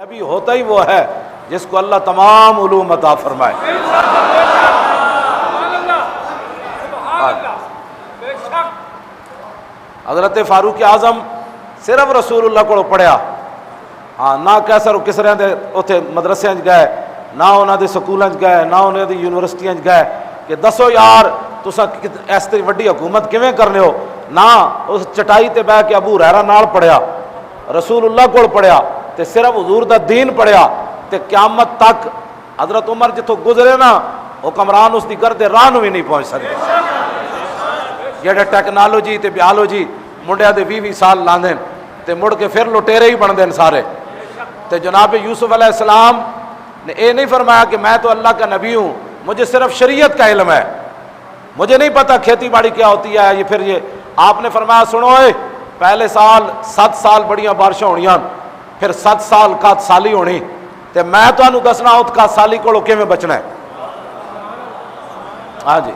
نبی ہوتا ہی وہ ہے جس کو اللہ تمام علوم عطا فرمائے۔ حضرت فاروق اعظم صرف رسول اللہ کو پڑھیا، ہاں نہ کیسر کسرے دے اتنے مدرسے گئے، نہ انہوں دے سکولوں گئے، نہ انہوں دی یونیورسٹیاں گئے کہ دسو یار تسا اس تے وڈی حکومت کیویں کرنے ہو، نہ اس چٹائی تے بیٹھ کے ابو ہریرہ نال پڑھیا، رسول اللہ کو پڑھیا تے صرف حضور دا دین پڑھیا تے قیامت تک حضرت عمر جتوں گزرے نا حکمران اس دی گرد راہ نو بھی نہیں پہنچ سکتے۔ جڑے ٹیکنالوجی تے بیالوجی منڈیا دے 20 سال لاندے تے مڑ کے پھر لٹیرے ہی بن دین سارے۔ تے جناب یوسف علیہ السلام نے یہ نہیں فرمایا کہ میں تو اللہ کا نبی ہوں، مجھے صرف شریعت کا علم ہے، مجھے نہیں پتا کھیتی باڑی کیا ہوتی ہے، یہ پھر یہ آپ نے فرمایا سنو اے پہلے سال 7 سال بڑیاں بارشاں ہونیاں، پھر 7 سال کات سالی ہونی، تے میں تو انہوں دسنا ات کات سالی کو کیویں بچنا ہے۔ ہاں جی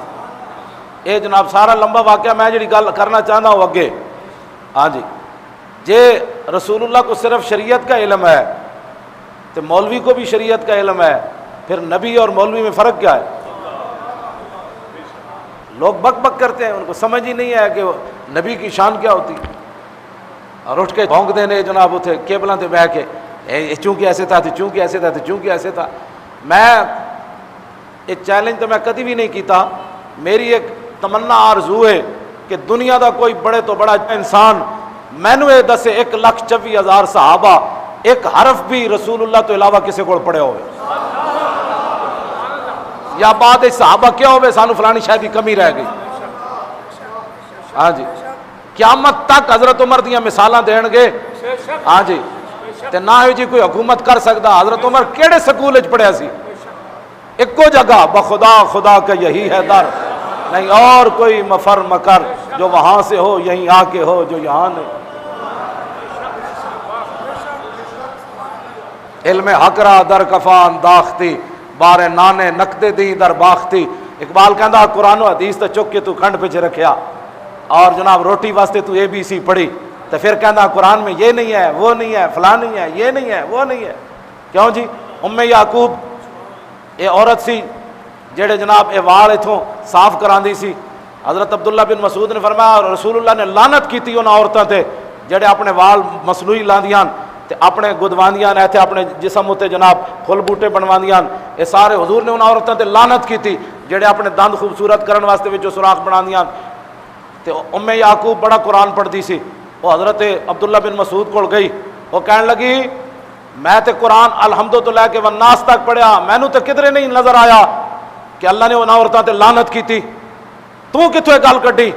اے جناب سارا لمبا واقعہ میں جڑی گل کرنا چاہتا ہوں اگے۔ ہاں جی جے رسول اللہ کو صرف شریعت کا علم ہے تو مولوی کو بھی شریعت کا علم ہے، پھر نبی اور مولوی میں فرق کیا ہے؟ لوگ بک بک کرتے ہیں، ان کو سمجھ ہی نہیں ہے کہ نبی کی شان کیا ہوتی، اور اٹھ کے بھونک دینے جناب اتنے کیبلاں تے بہ کے چونکہ ایسے تھا تو چونکہ ایسے تھا تو چونکہ ایسے تھا۔ میں ایک چیلنج تو میں کبھی بھی نہیں کیتا، میری ایک تمنا آرزو ہے کہ دنیا دا کوئی بڑے تو بڑا انسان مینو یہ دسے 1,24,000 صحابہ ایک حرف بھی رسول اللہ تو علاوہ کسی کو پڑھے ہوئے، یا بعد صحابہ کیا ہوئے سانو فلانی شاید کمی رہ گئی۔ ہاں جی قیامت تک حضرت عمر دیاں مثالاں دین گے۔ ہاں جی تے نہ ہی جی کوئی حکومت کر سکتا۔ حضرت عمر کیڑے سکول وچ پڑھیا سی؟ ایکو جگہ بخدا خدا کا یہی ہے در، نہیں اور کوئی مفر مکر، جو وہاں سے ہو یہیں آ کے ہو جو یہاں نہیں۔ علم حق را در کفا انداختی، بارے نانے نقدے دی در باختی۔ اقبال کہندا قرآن و حدیث تے چک کے تو کھنڈ پچ رکھیا، اور جناب روٹی واسطے تو ABC پڑھی، تو پھر کہندا قرآن میں یہ نہیں ہے وہ نہیں ہے فلاں نہیں ہے یہ نہیں ہے وہ نہیں ہے۔ کیوں جی یعقوب یہ عورت سی جڑے جناب یہ وال اتھوں صاف کراندی سی، حضرت عبداللہ بن مسعود نے فرمایا رسول اللہ نے لعنت کیتی ان عورتوں تے جڑے اپنے وال مصنوعی لاندیاں تے اپنے گدواندیاں ایتھے اپنے جسم تے جناب پھل بوٹے بنواندیاں، یہ سارے حضور نے ان عورتوں تے لعنت کیتی جڑے اپنے دند خوبصورت کرن واسطے وچوں سوراخ بناندیاں۔ تے یعقوب بڑا قرآن پڑھتی سی، وہ حضرت عبداللہ بن مسعود کول گئی، وہ کہنے لگی میں تے قرآن الحمد تو لے کے والناس تک پڑھیا، مینوں تے کدھرے نہیں نظر آیا کہ اللہ نے ان عورتوں تے لعنت کیتی، تو کتھوں گل کڈی؟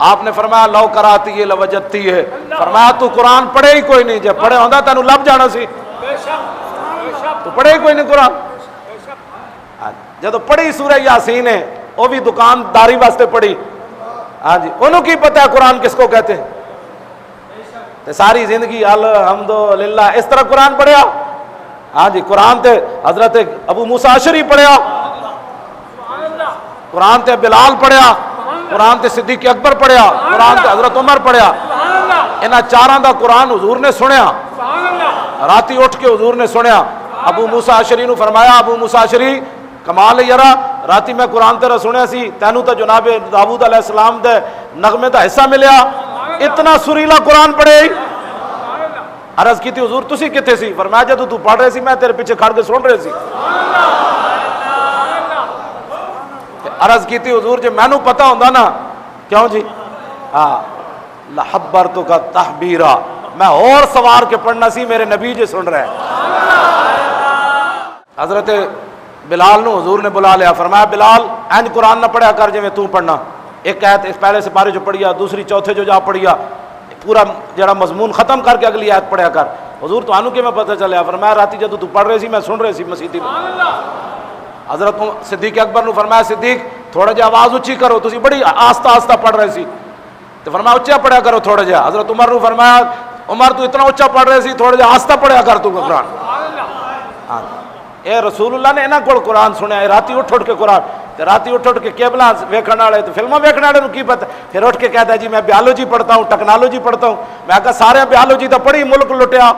آپ نے فرمایا لو کراتی ہے لوجدتی ہے، فرمایا تو قرآن پڑھے ہی کوئی نہیں، جب پڑھے ہوندا تینوں لب جانا سی، تو پڑھے ہی کوئی نہیں قرآن۔ جدو پڑھی سورہ یاسین ہے وہ بھی دکانداری واسطے پڑھی، ہاں جی انہوں کی پتہ ہے قرآن کس کو کہتے ہیں، تے ساری زندگی الحمدللہ اس طرح قرآن پڑھیا۔ ہاں جی قرآن تے حضرت ابو موسیٰ اشعری پڑھیا، قرآن تے بلال پڑھیا، قرآن تے صدیق اکبر پڑھیا، قرآن تے حضرت عمر پڑھیا۔ انہاں چاراں دا قرآن حضور نے سنیا، راتی اٹھ کے حضور نے سنیا۔ ابو موسیٰ اشعری نو فرمایا ابو موسیٰ اشعری کمال ہے یارا، راتی میں قرآن تیرا سنیا سی، تینوں تو جناب داؤد علیہ السلام دے نغمے دا حصہ ملیا، اتنا سریلا قرآن پڑھے۔ عرض کی تھی حضور تسی کتے سی؟ فرمایا جدو تو پڑھ رہے سی میں تیرے پیچھے کھڑ کے سن رہے سی۔ عرض کی تھی حضور جی مینوں پتہ ہوندا نا، کیوں جی ہاں لحبرتک تحبیرا، میں اور سوار کے پڑھنا سی، میرے نبی جی سن رہے ہیں۔ حضرت بلال نو حضور نے بلا لیا، فرمایا بلال اینج قرآن نہ پڑھیا کر جویں تو پڑھنا، ایک آیت اس پہلے سپارے جو پڑھیا، دوسری چوتھے جو جا پڑھیا، پورا جڑا مضمون ختم کر کے اگلی آیت پڑھیا کر۔ حضور تو آنو کہ میں پتہ چلیا، فرمایا راتی جدو تو پڑھ رہے سی میں سن رہے سی مسیدی میں۔ حضرت صدیق اکبر نو فرمایا صدیق تھوڑا جا آواز اچھی کرو، تسی بڑی آستہ آستہ پڑھ رہے سی، تو فرمایا اچھا پڑھیا کرو تھوڑا جا۔ حضرت عمر نو فرمایا عمر تو اتنا اچھا پڑھ رہے سی، تھوڑا جا آستہ پڑھیا کر تو قرآن۔ اے رسول اللہ نے انہاں کول قرآن سنیا، راتی اٹھ کے قرآن، راتی اٹھ کے کیبلاں ویکھن والے تو فلماں ویکھن والے کی پتہ، پھر اٹھ کے کہتا ہے جی میں بیالوجی پڑھتا ہوں ٹیکنالوجی پڑھتا ہوں۔ میں کہا سارے بیالوجی تو پڑھی ملک لٹیا۔